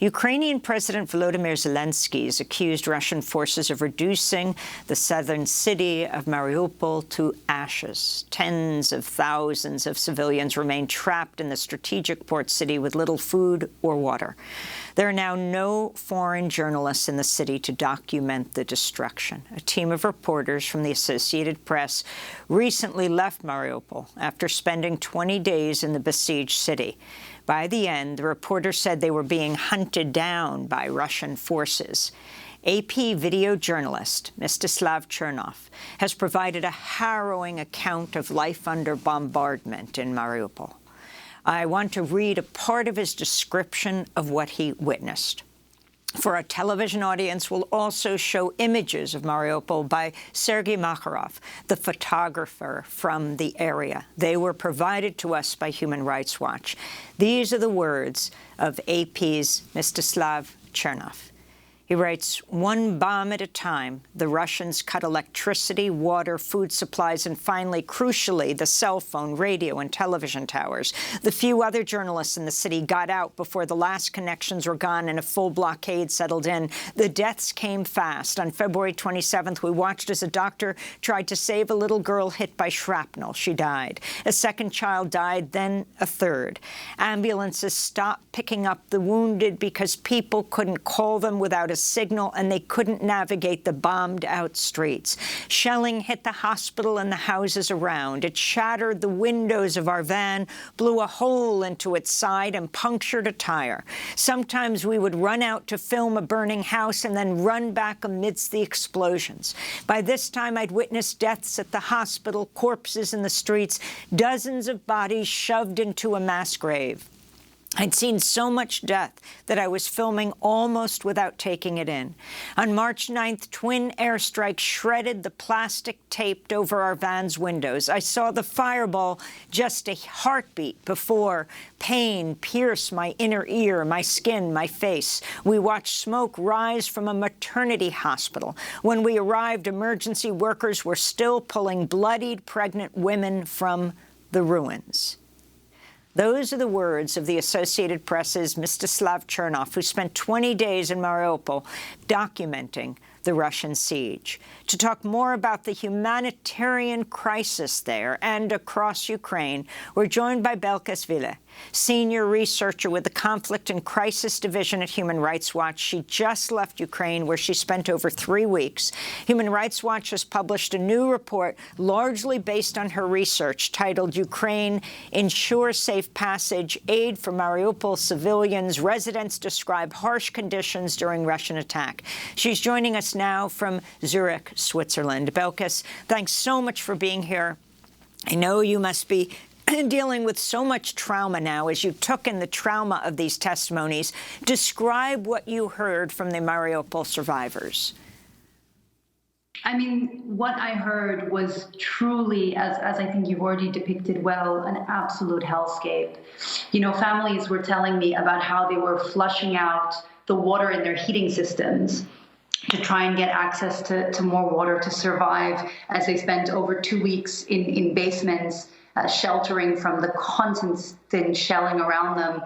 Ukrainian President Volodymyr Zelensky has accused Russian forces of reducing the southern city of Mariupol to ashes. Tens of thousands of civilians remain trapped in the strategic port city with little food or water. There are now no foreign journalists in the city to document the destruction. A team of reporters from the Associated Press recently left Mariupol after spending 20 days in the besieged city. By the end, the reporters said they were being hunted down by Russian forces. AP video journalist Mstislav Chernov has provided a harrowing account of life under bombardment in Mariupol. I want to read a part of his description of what he witnessed. For our television audience, we'll also show images of Mariupol by Sergii Makarov, the photographer from the area. They were provided to us by Human Rights Watch. These are the words of AP's Mstislav Chernov. He writes, "One bomb at a time, the Russians cut electricity, water, food supplies, and finally, crucially, the cell phone, radio, and television towers. The few other journalists in the city got out before the last connections were gone and a full blockade settled in. The deaths came fast. On February 27th, we watched as a doctor tried to save a little girl hit by shrapnel. She died. A second child died, then a third. Ambulances stopped picking up the wounded because people couldn't call them without a signal, and they couldn't navigate the bombed-out streets. Shelling hit the hospital and the houses around. It shattered the windows of our van, blew a hole into its side, and punctured a tire. Sometimes we would run out to film a burning house and then run back amidst the explosions. By this time, I'd witnessed deaths at the hospital, corpses in the streets, dozens of bodies shoved into a mass grave. I'd seen so much death that I was filming almost without taking it in. On March 9th, twin airstrikes shredded the plastic taped over our van's windows. I saw the fireball just a heartbeat before pain pierced my inner ear, my skin, my face. We watched smoke rise from a maternity hospital. When we arrived, emergency workers were still pulling bloodied pregnant women from the ruins." Those are the words of the Associated Press's Mstislav Chernov, who spent 20 days in Mariupol documenting the Russian siege. To talk more about the humanitarian crisis there and across Ukraine, we're joined by Belkis Wille, senior researcher with the Conflict and Crisis Division at Human Rights Watch. She just left Ukraine, where she spent over 3 weeks. Human Rights Watch has published a new report largely based on her research titled "Ukraine Ensures Safe Passage, Aid for Mariupol Civilians. Residents Describe Harsh Conditions During Russian Attack." She's joining us now from Zurich, Switzerland. Belkis, thanks so much for being here. I know you must be dealing with so much trauma now as you took in the trauma of these testimonies. Describe what you heard from the Mariupol survivors. I mean, what I heard was truly, as I think you've already depicted well, an absolute hellscape. You know, families were telling me about how they were flushing out the water in their heating systems to try and get access to more water to survive, as they spent over 2 weeks in basements, sheltering from the constant shelling around them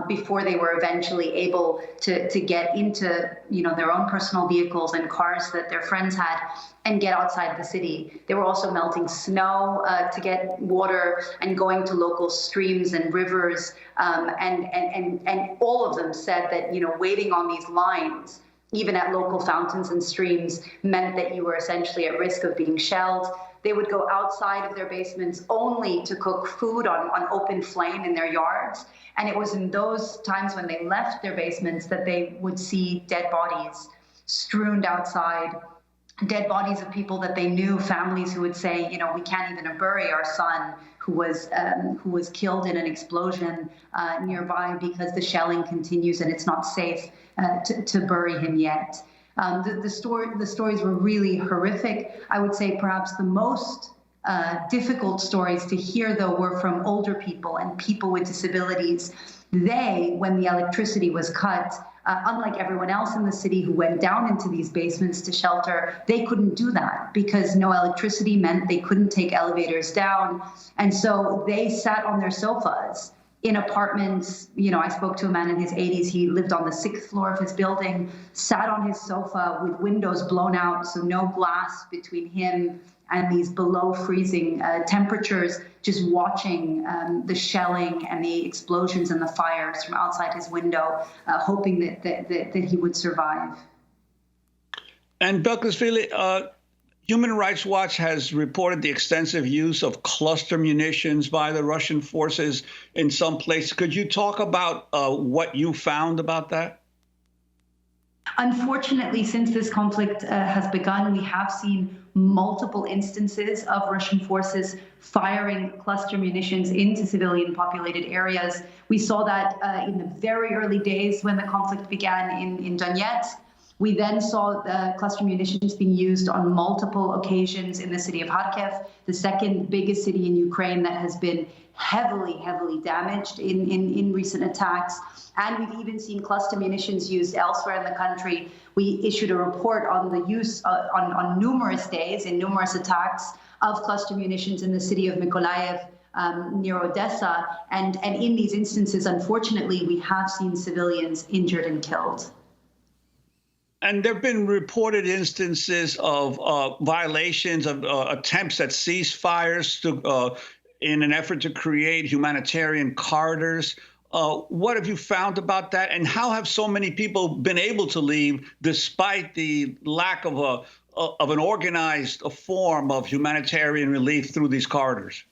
before they were eventually able to get into, you know, their own personal vehicles and cars that their friends had and get outside the city. They were also melting snow to get water and going to local streams and rivers. And all of them said that, you know, waiting on these lines, even at local fountains and streams, meant that you were essentially at risk of being shelled. They would go outside of their basements only to cook food on open flame in their yards. And it was in those times when they left their basements that they would see dead bodies strewn outside, dead bodies of people that they knew, families who would say, you know, we can't even bury our son who was killed in an explosion nearby because the shelling continues and it's not safe to bury him yet. The stories were really horrific. I would say perhaps the most difficult stories to hear, though, were from older people and people with disabilities. They, when the electricity was cut, unlike everyone else in the city who went down into these basements to shelter, they couldn't do that because no electricity meant they couldn't take elevators down. And so they sat on their sofas in apartments. I spoke to a man in his 80s. He lived on the 6th floor of his building, sat on his sofa with windows blown out, so no glass between him and these below freezing temperatures, just watching the shelling and the explosions and the fires from outside his window, hoping that he would survive. And Belkis Wille, Human Rights Watch has reported the extensive use of cluster munitions by the Russian forces in some places. Could you talk about what you found about that? Unfortunately, since this conflict has begun, we have seen multiple instances of Russian forces firing cluster munitions into civilian populated areas. We saw that in the very early days when the conflict began in Donetsk. We then saw the cluster munitions being used on multiple occasions in the city of Kharkiv, the second biggest city in Ukraine that has been heavily damaged in recent attacks. And we've even seen cluster munitions used elsewhere in the country. We issued a report on the use on numerous days in numerous attacks of cluster munitions in the city of Mykolaiv, near Odessa. And in these instances, unfortunately, we have seen civilians injured and killed. And there have been reported instances of violations of attempts at ceasefires in an effort to create humanitarian corridors. What have you found about that? And how have so many people been able to leave despite the lack of an organized form of humanitarian relief through these corridors?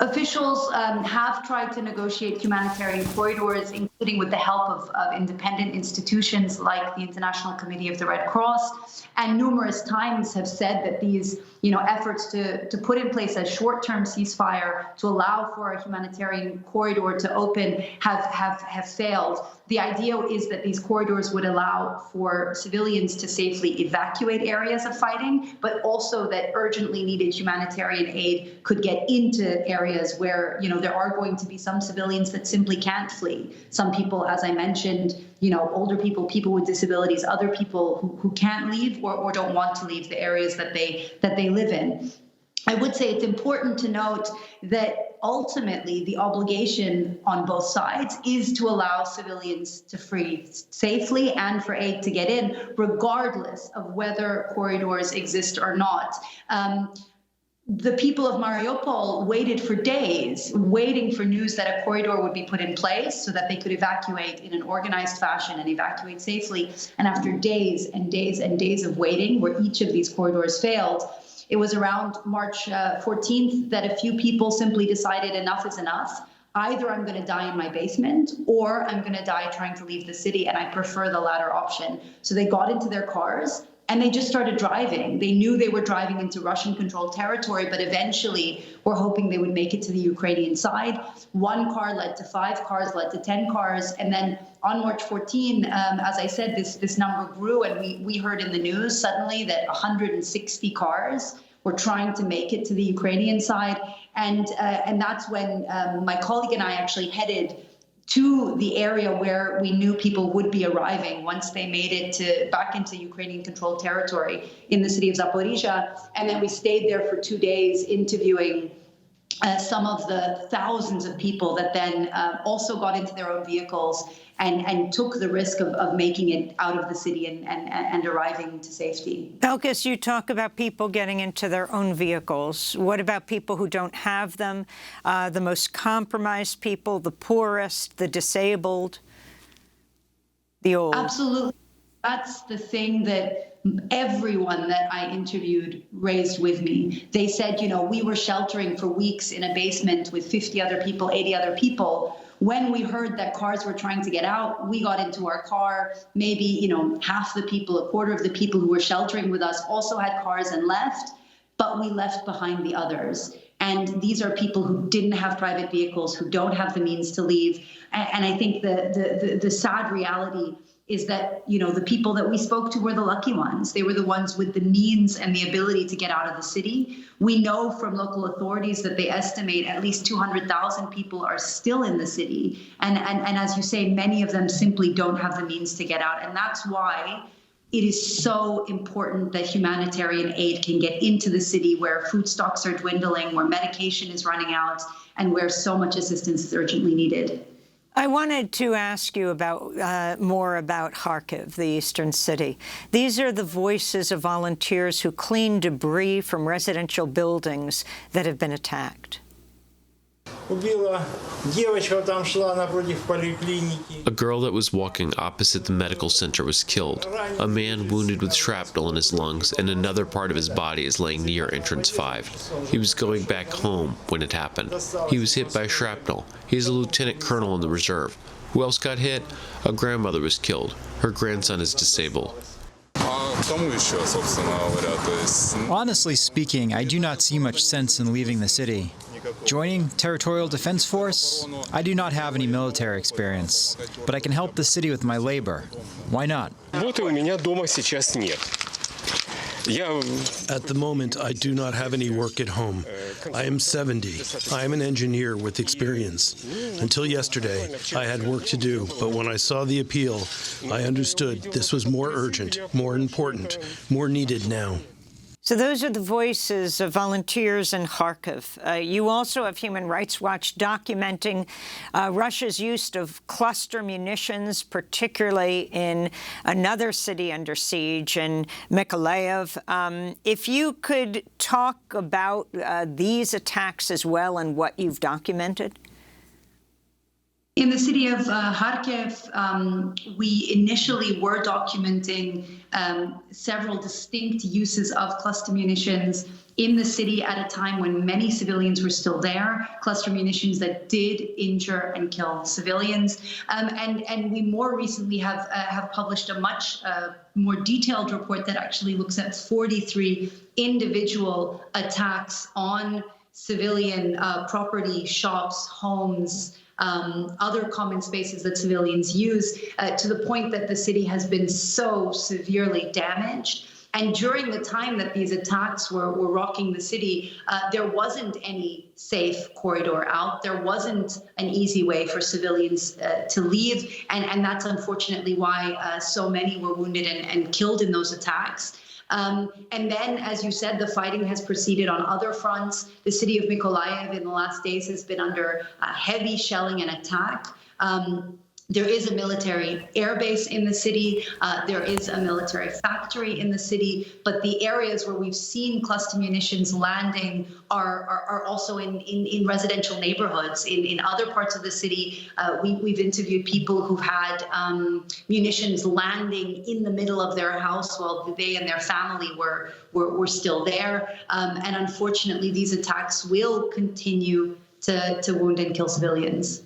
Officials have tried to negotiate humanitarian corridors, including with the help of independent institutions like the International Committee of the Red Cross, and numerous times have said that these efforts to put in place a short-term ceasefire to allow for a humanitarian corridor to open have failed. The idea is that these corridors would allow for civilians to safely evacuate areas of fighting, but also that urgently needed humanitarian aid could get into areas where, there are going to be some civilians that simply can't flee. Some people, as I mentioned, older people, people with disabilities, other people who can't leave or don't want to leave the areas that they live in. I would say it's important to note that ultimately the obligation on both sides is to allow civilians to free safely and for aid to get in, regardless of whether corridors exist or not. The people of Mariupol waited for days, waiting for news that a corridor would be put in place so that they could evacuate in an organized fashion and evacuate safely. And after days and days and days of waiting, where each of these corridors failed, it was around March 14th that a few people simply decided enough is enough. Either I'm going to die in my basement or I'm going to die trying to leave the city, and I prefer the latter option. So they got into their cars and they just started driving. They knew they were driving into Russian-controlled territory, but eventually were hoping they would make it to the Ukrainian side. One car led to 5 cars, led to 10 cars. And then on March 14, as I said, this number grew, and we heard in the news suddenly that 160 cars were trying to make it to the Ukrainian side. And that's when my colleague and I actually headed to the area where we knew people would be arriving once they made it back into Ukrainian-controlled territory in the city of Zaporizhia. And then we stayed there for 2 days interviewing some of the thousands of people that then also got into their own vehicles and took the risk of making it out of the city and arriving to safety. Belkis, you talk about people getting into their own vehicles. What about people who don't have them, the most compromised people, the poorest, the disabled, the old? Absolutely. That's the thing that everyone that I interviewed raised with me. They said, we were sheltering for weeks in a basement with 50 other people, 80 other people. When we heard that cars were trying to get out, we got into our car. Maybe, half the people, a quarter of the people who were sheltering with us also had cars and left, but we left behind the others. And these are people who didn't have private vehicles, who don't have the means to leave. And I think the sad reality is that, the people that we spoke to were the lucky ones. They were the ones with the means and the ability to get out of the city. We know from local authorities that they estimate at least 200,000 people are still in the city. And as you say, many of them simply don't have the means to get out. And that's why it is so important that humanitarian aid can get into the city where food stocks are dwindling, where medication is running out, and where so much assistance is urgently needed. I wanted to ask you about more about Kharkiv, the eastern city. These are the voices of volunteers who clean debris from residential buildings that have been attacked. A girl that was walking opposite the medical center was killed. A man wounded with shrapnel in his lungs and another part of his body is laying near entrance 5. He was going back home when it happened. He was hit by shrapnel. He's a lieutenant colonel in the reserve. Who else got hit? A grandmother was killed. Her grandson is disabled. Honestly speaking, I do not see much sense in leaving the city. Joining Territorial Defense Force? I do not have any military experience, but I can help the city with my labor. Why not? At the moment, I do not have any work at home. I am 70. I am an engineer with experience. Until yesterday, I had work to do, but when I saw the appeal, I understood this was more urgent, more important, more needed now. So those are the voices of volunteers in Kharkiv. You also have Human Rights Watch documenting Russia's use of cluster munitions, particularly in another city under siege, in Mykolaiv. If you could talk about these attacks as well and what you've documented. In the city of Kharkiv, we initially were documenting several distinct uses of cluster munitions in the city at a time when many civilians were still there, cluster munitions that did injure and kill civilians. And we more recently have published a much more detailed report that actually looks at 43 individual attacks on civilian property, shops, homes, other common spaces that civilians use, to the point that the city has been so severely damaged. And during the time that these attacks were rocking the city, there wasn't any safe corridor out. There wasn't an easy way for civilians to leave. And that's unfortunately why so many were wounded and killed in those attacks. And then, as you said, the fighting has proceeded on other fronts. The city of Mykolaiv in the last days has been under heavy shelling and attack. There is a military airbase in the city. There is a military factory in the city. But the areas where we've seen cluster munitions landing are also in residential neighborhoods. In other parts of the city, we've interviewed people who've had munitions landing in the middle of their house while they and their family were still there. And unfortunately, these attacks will continue to wound and kill civilians.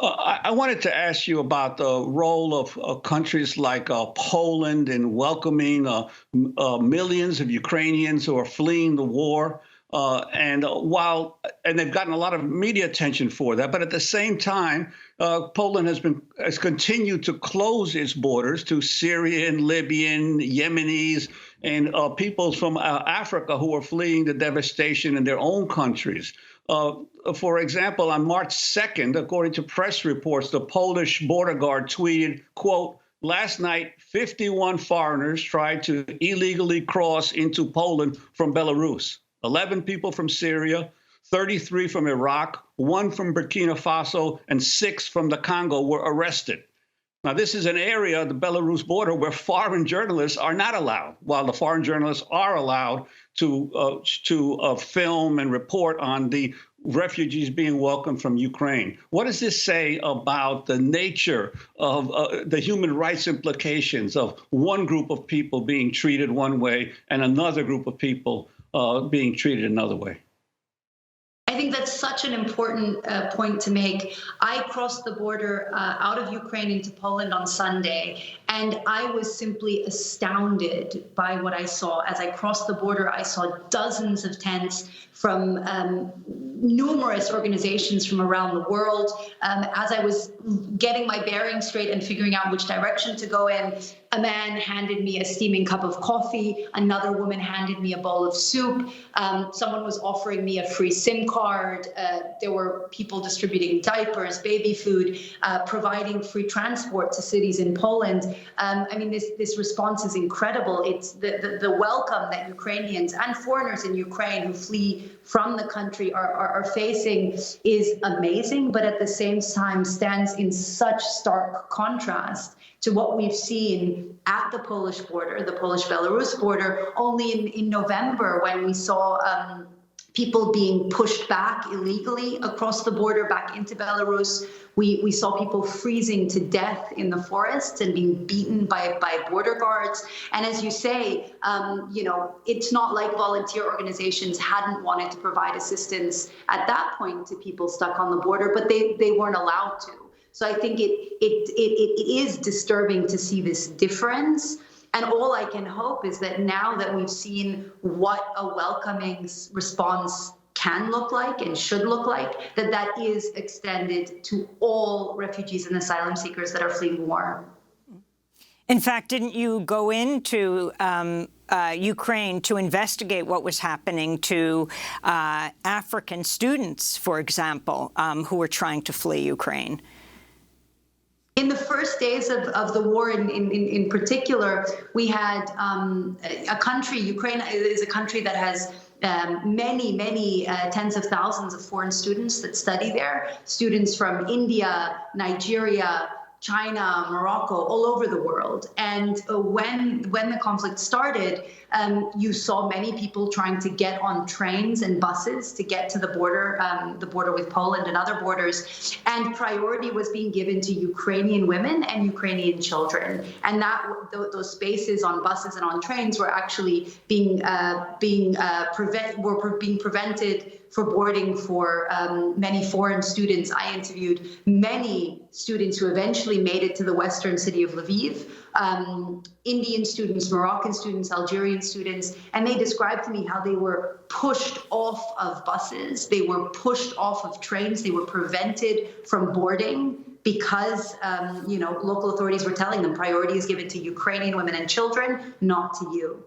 I wanted to ask you about the role of countries like Poland in welcoming millions of Ukrainians who are fleeing the war. And they've gotten a lot of media attention for that. But at the same time, Poland has continued to close its borders to Syrian, Libyan, Yemenis, and people from Africa who are fleeing the devastation in their own countries. For example, on March 2nd, according to press reports, the Polish border guard tweeted, quote, "Last night, 51 foreigners tried to illegally cross into Poland from Belarus. 11 people from Syria, 33 from Iraq, 1 from Burkina Faso, and 6 from the Congo were arrested." Now, this is an area, the Belarus border, where foreign journalists are not allowed, while the foreign journalists are allowed to film and report on the refugees being welcomed from Ukraine. What does this say about the nature of the human rights implications of one group of people being treated one way and another group of people being treated another way? I think that's such an important point to make. I crossed the border out of Ukraine into Poland on Sunday, and I was simply astounded by what I saw. As I crossed the border, I saw dozens of tents from numerous organizations from around the world. As I was getting my bearings straight and figuring out which direction to go in, a man handed me a steaming cup of coffee. Another woman handed me a bowl of soup. Someone was offering me a free SIM card. There were people distributing diapers, baby food, providing free transport to cities in Poland. I mean, this response is incredible. It's the welcome that Ukrainians and foreigners in Ukraine who flee from the country are facing is amazing, but at the same time stands in such stark contrast to what we've seen at the Polish border, the Polish-Belarus border, only in November, when we saw people being pushed back illegally across the border back into Belarus. We saw people freezing to death in the forests and being beaten by border guards. And as you say, it's not like volunteer organizations hadn't wanted to provide assistance at that point to people stuck on the border, but they weren't allowed to. So I think it is disturbing to see this difference. And all I can hope is that now that we've seen what a welcoming response can look like and should look like, that is extended to all refugees and asylum seekers that are fleeing war. In fact, didn't you go into Ukraine to investigate what was happening to African students, for example, who were trying to flee Ukraine? In the first days of the war, in particular, we had a country. Ukraine is a country that has many tens of thousands of foreign students that study there. Students from India, Nigeria, China, Morocco, all over the world. And when the conflict started, you saw many people trying to get on trains and buses to get to the border with Poland and other borders. And priority was being given to Ukrainian women and Ukrainian children. And those spaces on buses and on trains were actually being prevented for boarding for many foreign students. I interviewed many students who eventually made it to the western city of Lviv, Indian students, Moroccan students, Algerian students, and they described to me how they were pushed off of buses, they were pushed off of trains, they were prevented from boarding because local authorities were telling them priority is given to Ukrainian women and children, not to you.